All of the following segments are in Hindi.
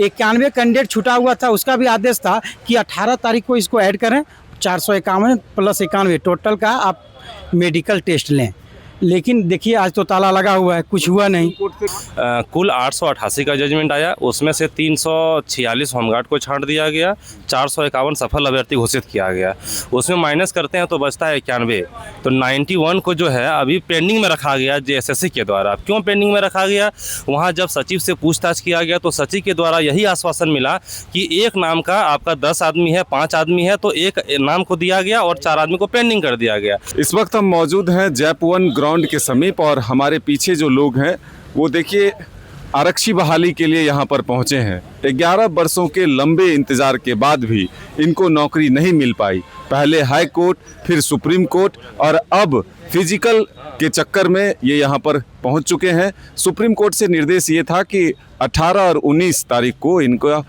91 कैंडिडेट छूटा हुआ था, उसका भी आदेश था कि 18 तारीख को इसको ऐड करें। 451 प्लस 91 टोटल का आप मेडिकल टेस्ट लें। लेकिन देखिए आज तो ताला लगा हुआ है, कुछ हुआ नहीं। कुल 888 का जजमेंट आया, उसमें से 346 होमगार्ड को छांट दिया गया, 451 सफल अभ्यर्थी घोषित किया गया। उसमें माइनस करते हैं तो बचता है 91। तो 91 को जो है अभी पेंडिंग में रखा गया जेएसएससी के द्वारा। क्यों पेंडिंग में रखा गया? वहाँ जब सचिव से पूछताछ किया गया तो सचिव के द्वारा यही आश्वासन मिला कि एक नाम का आपका 10 आदमी है, 5 आदमी है, तो एक नाम को दिया गया और 4 आदमी को पेंडिंग कर दिया गया। इस वक्त हम मौजूद हैं जैप-1 ग्राउंड के समीप और हमारे पीछे जो लोग हैं वो देखिए आरक्षी बहाली के लिए यहाँ पर पहुँचे हैं। 11 वर्षों के लंबे इंतजार के बाद भी इनको नौकरी नहीं मिल पाई। पहले हाई कोर्ट, फिर सुप्रीम कोर्ट और अब फिजिकल के चक्कर में ये यहाँ पर पहुँच चुके हैं। सुप्रीम कोर्ट से निर्देश ये था कि 18 और 19 तारीख को इनका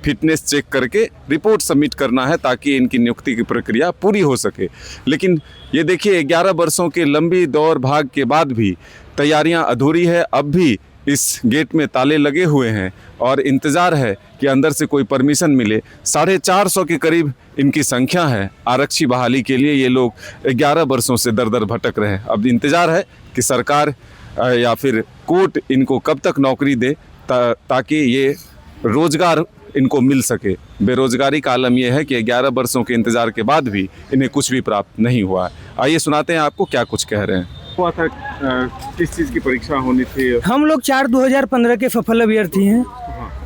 फिटनेस चेक करके रिपोर्ट सबमिट करना है ताकि इनकी नियुक्ति की प्रक्रिया पूरी हो सके। लेकिन ये देखिए 11 वर्षों के लंबी दौड़ भाग के बाद भी तैयारियां अधूरी है। अब भी इस गेट में ताले लगे हुए हैं और इंतज़ार है कि अंदर से कोई परमिशन मिले। 450 के करीब इनकी संख्या है। आरक्षी बहाली के लिए ये लोग 11 वर्षों से दर दर भटक रहे हैं। अब इंतज़ार है कि सरकार या फिर कोर्ट इनको कब तक नौकरी दे ताकि ये रोज़गार इनको मिल सके। बेरोजगारी का आलम यह है कि 11 वर्षों के इंतज़ार के बाद भी इन्हें कुछ भी प्राप्त नहीं हुआ है। आइए सुनाते हैं आपको क्या कुछ कह रहे हैं। हुआ था किस चीज़ की परीक्षा होनी थी? हम लोग 4/2015 के सफल अभ्यर्थी हैं।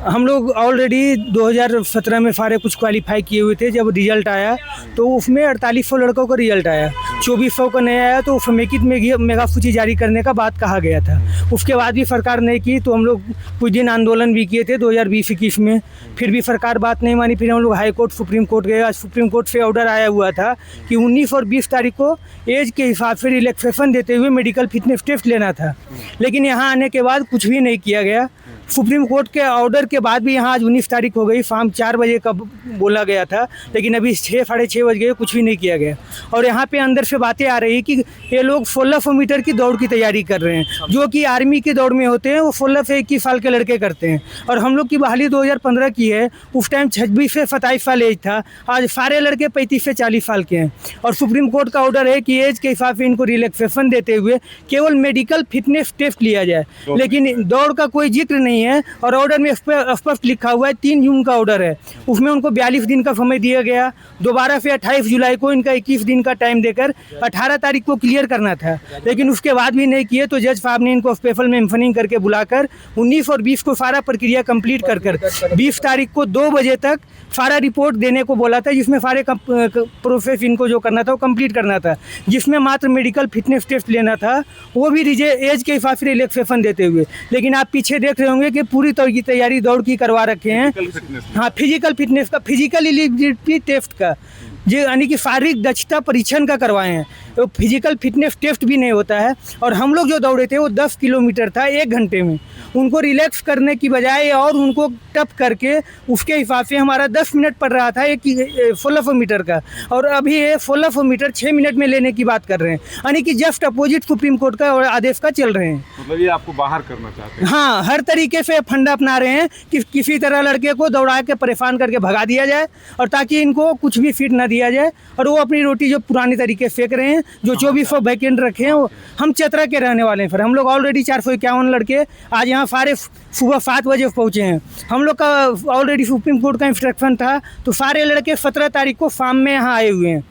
हम लोग ऑलरेडी 2017 में सारे कुछ क्वालिफाई किए हुए थे। जब रिजल्ट आया तो उसमें 4800 लड़कों का रिजल्ट आया, 2400 का नहीं आया। तो समेकित मेगा सूची जारी करने का बात कहा गया था। उसके बाद भी सरकार नहीं की तो हम लोग कुछ दिन आंदोलन भी किए थे 2020-21 में। फिर भी सरकार बात नहीं मानी। फिर हम लोग हाई कोर्ट, सुप्रीम कोर्ट गए। सुप्रीम कोर्ट से ऑर्डर आया हुआ था कि 19 और 20 तारीख को एज के हिसाब से रिलैक्सेशन देते हुए मेडिकल फिटनेस टेस्ट लेना था। लेकिन यहाँ आने के बाद कुछ भी नहीं किया गया। सुप्रीम कोर्ट के ऑर्डर के बाद भी यहाँ आज 19 तारीख हो गई, शाम 4 बजे का बोला गया था, लेकिन अभी 6 साढ़े 6 बज गए, कुछ भी नहीं किया गया। और यहाँ पे अंदर से बातें आ रही कि ये लोग 1600 मीटर की दौड़ की तैयारी कर रहे हैं, जो कि आर्मी की दौड़ में होते हैं। वो 16 से 21 साल के लड़के करते हैं। और हम लोग की बहाली 2015 की है, उस टाइम 26 से 27 साल एज था। आज सारे लड़के 35 से 40 साल के हैं। और सुप्रीम कोर्ट का ऑर्डर है कि एज के हिसाब से इनको रिलैक्सेशन देते हुए केवल मेडिकल फिटनेस टेस्ट लिया जाए, लेकिन दौड़ का कोई जिक्र नहीं है। और ऑर्डर में स्पष्ट लिखा हुआ है 3 जून का ऑर्डर है। उसमें उनको 42 दिन का समय दिया गया। दोबारा से 28 जुलाई को इनका 21 दिन का टाइम देकर 18 तारीख को क्लियर करना था, लेकिन उसके बाद भी नहीं किए। तो जज साहब ने इनको स्पेशल मेंशनिंग करके बुलाकर 19 और 20 को सारा प्रक्रिया कंप्लीट कर 20 तारीख को 2 बजे तक सारा रिपोर्ट देने को बोला था, जिसमें सारे प्रोसेस इनको जो करना था वो कंप्लीट करना था। जिसमें मात्र मेडिकल फिटनेस टेस्ट लेना था, वो भी एज के हिसाब से रिलैक्सेशन देते हुए। लेकिन आप पीछे देख रहे होंगे कि पूरी तरह की तैयारी दौड़ की करवा रखे हैं। हाँ, फिजिकल फिटनेस का, फिजिकल एलिजिबिलिटी टेस्ट का, जो यानी कि शारीरिक दक्षता परीक्षण का करवाए हैं। तो फिजिकल फिटनेस टेस्ट भी नहीं होता है। और हम लोग जो दौड़े थे वो 10 किलोमीटर था 1 घंटे में। उनको रिलैक्स करने की बजाय और उनको टफ करके उसके हिसाब से हमारा 10 मिनट पड़ रहा था 1600 मीटर का, और अभी ये 1600 मीटर 6 मिनट में लेने की बात कर रहे हैं, यानी कि जस्ट अपोजिट सुप्रीम कोर्ट का आदेश का चल रहे हैं। मतलब ये आपको बाहर करना चाहते हैं? हाँ, हर तरीके से फंडा अपना रहे हैं कि किसी तरह लड़के को दौड़ा के परेशान करके भगा दिया जाए, और ताकि इनको कुछ भी फिट ना दिया जाए। और वो अपनी रोटी जो पुरानी तरीके फेंक रहे हैं, जो 2400 वैकेंट रखे हैं। वो हम चतरा के रहने वाले हैं। फिर हम लोग ऑलरेडी 451 लड़के आज यहाँ सारे सुबह 7 बजे पहुँचे हैं। हम लोग का ऑलरेडी सुप्रीम कोर्ट का इंस्ट्रक्शन था, तो सारे लड़के 17 तारीख को शाम में यहाँ आए हुए हैं।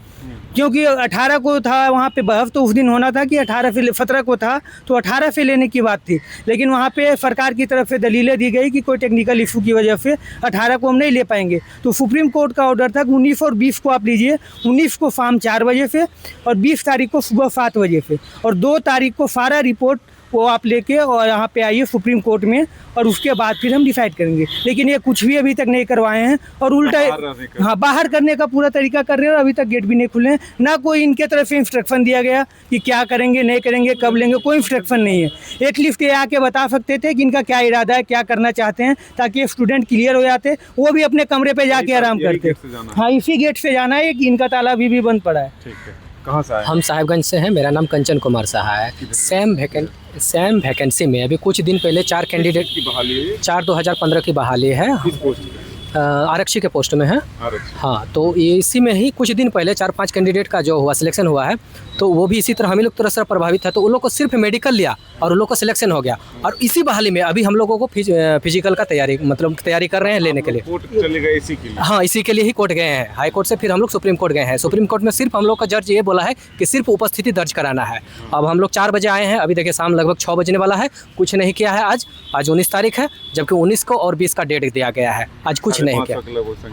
क्योंकि 18 को था वहाँ पे बहस, तो उस दिन होना था कि 18 से 17 को था, तो 18 से लेने की बात थी। लेकिन वहाँ पे सरकार की तरफ से दलीलें दी गई कि कोई टेक्निकल इशू की वजह से 18 को हम नहीं ले पाएंगे। तो सुप्रीम कोर्ट का ऑर्डर था कि 19 और 20 को आप लीजिए। 19 को शाम 4 बजे से और 20 तारीख को सुबह 7 बजे से, और 2 तारीख को सारा रिपोर्ट वो आप लेके और यहाँ पे आइए सुप्रीम कोर्ट में, और उसके बाद फिर हम डिसाइड करेंगे। लेकिन ये कुछ भी अभी तक नहीं करवाए हैं, और उल्टा हाँ बाहर करने का पूरा तरीका कर रहे हैं। और अभी तक गेट भी नहीं खुले हैं, ना कोई इनके तरफ से इंस्ट्रक्शन दिया गया कि क्या करेंगे, नहीं करेंगे, कब लेंगे, कोई इंस्ट्रक्शन नहीं है। एटलीस्ट ये आके बता सकते थे कि इनका क्या इरादा है, क्या करना चाहते हैं, ताकि स्टूडेंट क्लियर हो जाते, वो भी अपने कमरे पर जाके आराम करते। हाँ, इसी गेट से जाना है, इनका ताला अभी भी बंद पड़ा है। कहाँ से आए? हम साहिबगंज से हैं। मेरा नाम कंचन कुमार साहा है। सेम वैकेंट सेम वैकेंसी में अभी कुछ दिन पहले 4 कैंडिडेट, की बहाली है 4/2015 की बहाली है, किस पोस्ट पे? आरक्षी के पोस्ट में है। आरक्षी। हाँ, तो ये इसी में ही कुछ दिन पहले 4-5 कैंडिडेट का जो हुआ सिलेक्शन हुआ है, तो वो भी इसी तरह हम ही लोग तरह से प्रभावित है, तो उन लोग को सिर्फ मेडिकल लिया और उन लोग को सिलेक्शन हो गया। और इसी बहाली में अभी हम लोगों को फिजिकल का तैयारी कर रहे हैं लेने के लिए। कोर्ट चलेगा इसी के लिए? हाँ, इसी के लिए ही कोर्ट गए हैं। हाई कोर्ट से फिर हम लोग सुप्रीम कोर्ट गए हैं। सुप्रीम कोर्ट में सिर्फ हम लोग का जज ये बोला है कि सिर्फ उपस्थिति दर्ज कराना है। अब हम लोग 4 बजे आए हैं, अभी देखिए शाम लगभग 6 बजने वाला है, कुछ नहीं किया है। आज 19 तारीख है, जबकि 19 को और 20 का डेट दिया गया है, आज कुछ नहीं किया।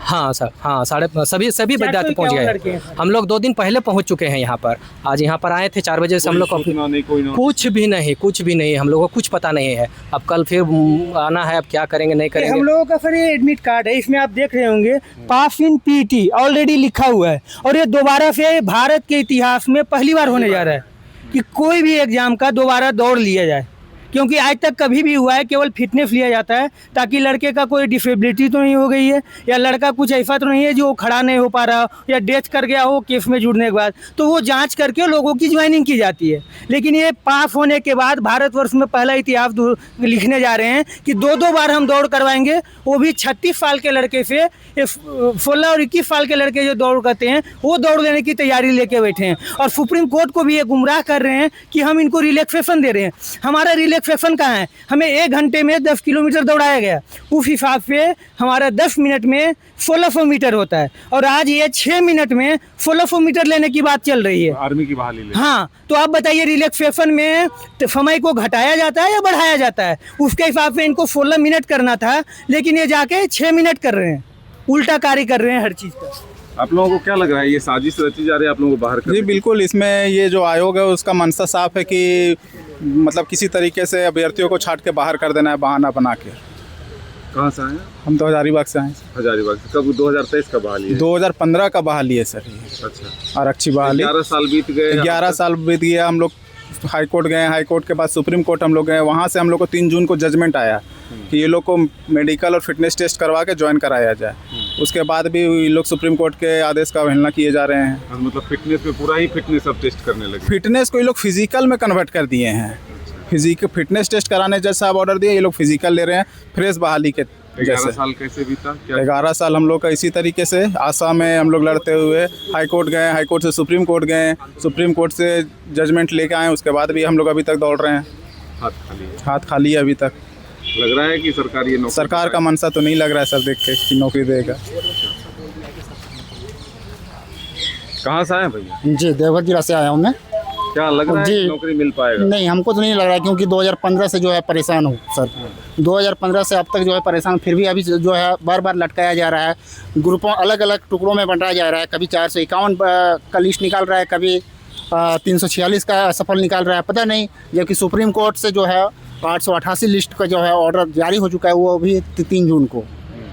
हाँ सर, हाँ, सभी विद्यार्थी पहुँच गए हैं। हम लोग 2 दिन पहले पहुँच चुके हैं यहाँ पर। आज यहाँ पर आए थे 4 बजे से हम लोग को कुछ भी नहीं, हम लोगों को कुछ पता नहीं है। अब कल फिर आना है, अब क्या करेंगे नहीं करेंगे। हम लोगों का सर ये एडमिट कार्ड है, इसमें आप देख रहे होंगे पास इन पीटी ऑलरेडी लिखा हुआ है, और ये दोबारा से भारत के इतिहास में पहली बार होने जा रहा है कि कोई भी एग्जाम का दोबारा दौड़ लिया जाए, क्योंकि आज तक कभी भी हुआ है केवल फिटनेस लिया जाता है ताकि लड़के का कोई डिसेबिलिटी तो नहीं हो गई है, या लड़का कुछ ऐसा तो नहीं है जो खड़ा नहीं हो पा रहा हो, या डेथ कर गया हो केस में जुड़ने के बाद, तो वो जांच करके लोगों की ज्वाइनिंग की जाती है। लेकिन ये पास होने के बाद भारतवर्ष में पहला इतिहास लिखने जा रहे हैं कि 2 बार हम दौड़ करवाएंगे, वो भी 36 साल के लड़के से। 16 और 21 साल के लड़के जो दौड़ करते हैं वो दौड़ लेने की तैयारी लेके बैठे हैं, और सुप्रीम कोर्ट को भी ये गुमराह कर रहे हैं कि हम इनको रिलैक्सेशन दे रहे हैं। हमारा रिलैक्सेशन कहाँ है? हमें 1 घंटे में 10 किलोमीटर दौड़ाया गया, उस हिसाब से हमारा 10 मिनट में 1600 मीटर होता है, और आज ये 6 मिनट में 1600 मीटर लेने की बात चल रही है। आर्मी की बहाली ले। हाँ, तो आप बताइए रिलैक्सेशन में समय को घटाया जाता है या बढ़ाया जाता है? उसके हिसाब से इनको 16 मिनट करना था, लेकिन ये जाके 6 मिनट कर रहे हैं, उल्टा कार्य कर रहे हैं हर चीज़ का। आप लोगों को क्या लग रहा है, ये साजिश रची जा रही है आप लोगों को बाहर करने जी की? बिल्कुल, इसमें ये जो आयोग है उसका मंशा साफ है कि मतलब किसी तरीके से अभ्यर्थियों को छाट के बाहर कर देना है, बहाना बना के। कहाँ से आए? हम तो हजारीबाग से आए। हजारीबाग से। कब? 2023 का बहाली है? 2015 का बहाली है सर ये। अच्छा, आरक्षी बहाली। 11 साल बीत गए। 11 साल बीत गया। हम लोग हाई कोर्ट गए, हाई कोर्ट के बाद सुप्रीम कोर्ट हम लोग गए, वहाँ से हम लोग को 3 जून को जजमेंट आया कि ये लोग को मेडिकल और फिटनेस टेस्ट करवा के ज्वाइन कराया जाए। उसके बाद भी ये लोग सुप्रीम कोर्ट के आदेश का अवहेलना किए जा रहे हैं। मतलब फिटनेस पे पूरा ही फिटनेस अब टेस्ट करने लगे। फिटनेस को ये लोग फिजिकल में कन्वर्ट कर दिए हैं। फिटनेस टेस्ट कराने जज साहब ऑर्डर दिए, ये लोग फिजिकल ले रहे हैं फ्रेश बहाली के 11 साल कैसे बीता? 11 साल हम लोग का इसी तरीके से आसाम में हम लोग लड़ते हुए हाई कोर्ट गए, हाई कोर्ट से सुप्रीम कोर्ट गए, सुप्रीम कोर्ट से जजमेंट लेके आए, उसके बाद भी हम लोग अभी तक दौड़ रहे हैं। हाथ खाली है अभी तक। लग रहा है कि सरकार ये नौकरी, सरकार का मनसा तो नहीं लग रहा है सर देख के कि नौकरी देगा। कहाँ से आए भैया? जी, देवघर जिला से आया हूँ मैं। क्या लग रहा है जी, कि नौकरी मिल पाएगा? नहीं, हमको तो नहीं लग रहा है, क्योंकि 2015 से जो है परेशान हूँ सर। 2015 से अब तक जो है परेशान, फिर भी अभी जो है बार बार लटकाया जा रहा है, ग्रुपों अलग अलग टुकड़ों में बंटाया जा रहा है। कभी 451 का लिस्ट निकाल रहा है, कभी 346 का सफल निकाल रहा है, पता नहीं। जबकि सुप्रीम कोर्ट से जो है 888 लिस्ट का जो है ऑर्डर जारी हो चुका है, वो अभी 3 जून को।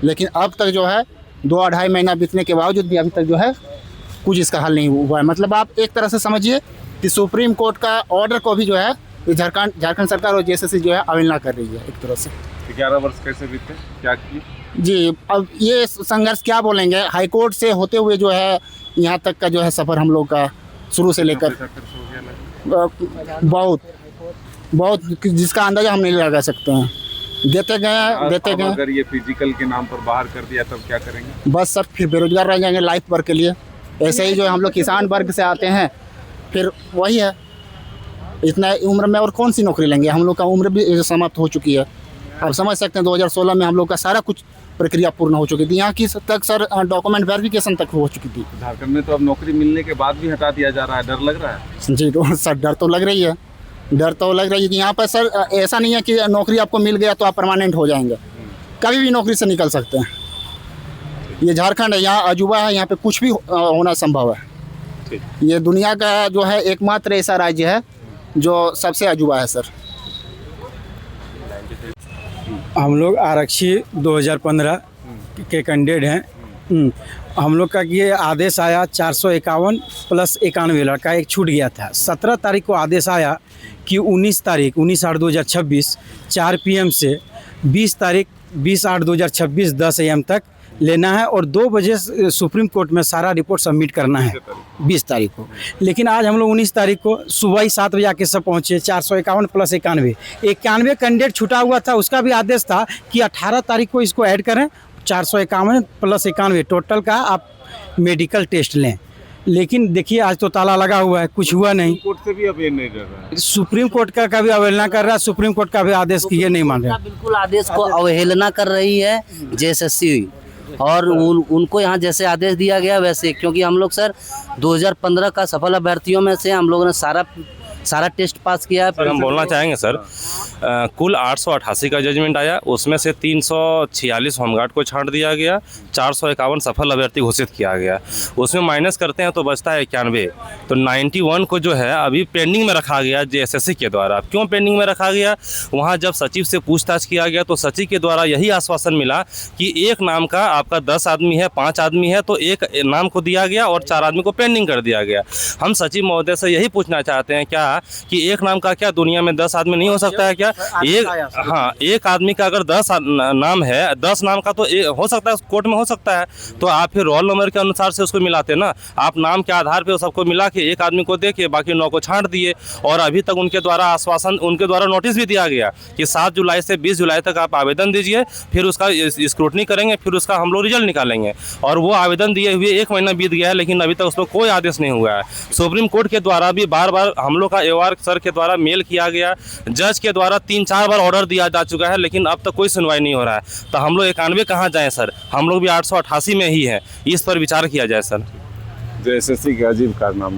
लेकिन अब तक जो है 2-2.5 महीना बीतने के बावजूद भी अभी तक जो है कुछ इसका हल नहीं हुआ है। मतलब आप एक तरह से समझिए कि सुप्रीम कोर्ट का ऑर्डर को भी जो है झारखंड सरकार और जेएसएससी जो है अवहेलना कर रही है एक तरह से। 11 वर्ष कैसे बीते, क्या किए? जी, अब ये संघर्ष क्या बोलेंगे, हाई कोर्ट से होते हुए जो है यहाँ तक का जो है सफ़र हम लोग का शुरू से लेकर बहुत जिसका अंदाजा हम नहीं लगा सकते हैं। देते गए। अगर ये फिजिकल के नाम पर बाहर कर दिया तब क्या करेंगे? बस सर फिर बेरोजगार रह जाएंगे लाइफ वर्क के लिए। ऐसे ही जो हम लोग किसान वर्ग से आते हैं, फिर वही है, इतना उम्र में और कौन सी नौकरी लेंगे? हम लोग का उम्र भी समाप्त हो चुकी है। आप समझ सकते हैं 2016 में हम लोग का सारा कुछ प्रक्रिया पूर्ण हो चुकी थी। यहाँ की तक सर डॉक्यूमेंट वेरिफिकेशन तक हो चुकी थी। झारखंड में तो अब नौकरी मिलने के बाद भी हटा दिया जा रहा है, डर लग रहा है? जी सर, डर तो लग रही है। यहाँ पर सर ऐसा नहीं है कि नौकरी आपको मिल गया तो आप परमानेंट हो जाएंगे, कभी भी नौकरी से निकल सकते हैं। ये झारखंड है, यहाँ अजूबा है, यहाँ पे कुछ भी होना संभव है। ये दुनिया का जो है एकमात्र ऐसा राज्य है जो सबसे अजूबा है सर। हम लोग आरक्षी 2015 के कैंडिडेट हैं। हम लोग का ये आदेश आया 451 प्लस 91 लड़का एक छूट गया था। 17 तारीख को आदेश आया कि 19/8/2026 4 PM से 20 तारीख 20/8/2026 10 AM तक लेना है और 2 बजे सुप्रीम कोर्ट में सारा रिपोर्ट सबमिट करना है 20 तारीख को। लेकिन आज हम लोग 19 तारीख को सुबह ही 7 बजे आके सब पहुँचे। 451 प्लस 91 कैंडिडेट छूटा हुआ था, उसका भी आदेश था कि 18 तारीख को इसको ऐड करें। 451 प्लस 91 टोटल का आप मेडिकल टेस्ट लें। लेकिन देखिए आज तो ताला लगा हुआ है, कुछ हुआ नहीं। कोर्ट से भी अवेयर नहीं कर रहा है। सुप्रीम कोर्ट का भी अवहेलना कर रहा है, सुप्रीम कोर्ट का भी आदेश किए नहीं मान रहे। बिल्कुल आदेश को अवहेलना कर रही है जेएसएससी और उनको यहाँ जैसे आदेश दिया गया वैसे, क्योंकि हम लोग सर 2015 का सफल अभ्यर्थियों में से हम लोगों ने सारा टेस्ट पास किया है। सर हम बोलना चाहेंगे सर, कुल 888 का जजमेंट आया, उसमें से 346 होमगार्ड को छांट दिया गया, 451 सफल अभ्यर्थी घोषित किया गया। उसमें माइनस करते हैं तो बचता है 91। तो 91 को जो है अभी पेंडिंग में रखा गया जेएसएससी के द्वारा। क्यों पेंडिंग में रखा गया? वहाँ जब सचिव से पूछताछ किया गया तो सचिव के द्वारा यही आश्वासन मिला कि एक नाम का आपका 10 आदमी है, 5 आदमी है, तो एक नाम को दिया गया और 4 आदमी को पेंडिंग कर दिया गया। हम सचिव महोदय से यही पूछना चाहते हैं क्या कि एक नाम का क्या दुनिया में 10 आदमी नहीं हो सकता है क्या? एक आदमी का अगर 10 नाम है, 10 नाम का तो हो सकता है कोर्ट में हो सकता है, तो आप फिर रोल नंबर के अनुसार से उसको मिलाते ना। आप नाम के आधार पे सबको मिला के एक आदमी को दे के बाकी 9 को छांट दिए। और अभी तक उनके द्वारा नोटिस भी दिया गया कि 7 जुलाई से 20 जुलाई तक आप आवेदन दीजिए, फिर उसका स्क्रूटनी करेंगे, फिर उसका हम लोग रिजल्ट निकालेंगे। और वो आवेदन दिए हुए 1 महीना बीत गया है, लेकिन अभी तक उस पर कोई आदेश नहीं हुआ है। सुप्रीम कोर्ट के द्वारा भी बार बार हम लोग का एवार सर के द्वारा मेल किया गया, जज के द्वारा 3-4 बार ऑर्डर दिया जा चुका है, लेकिन अब तक कोई सुनवाई नहीं हो रहा है। तो हम लोग 91 कहाँ जाएं सर? हम लोग भी 888 में ही हैं। इस पर विचार किया जाए सर। जेएसएससी के अजीब कारनामे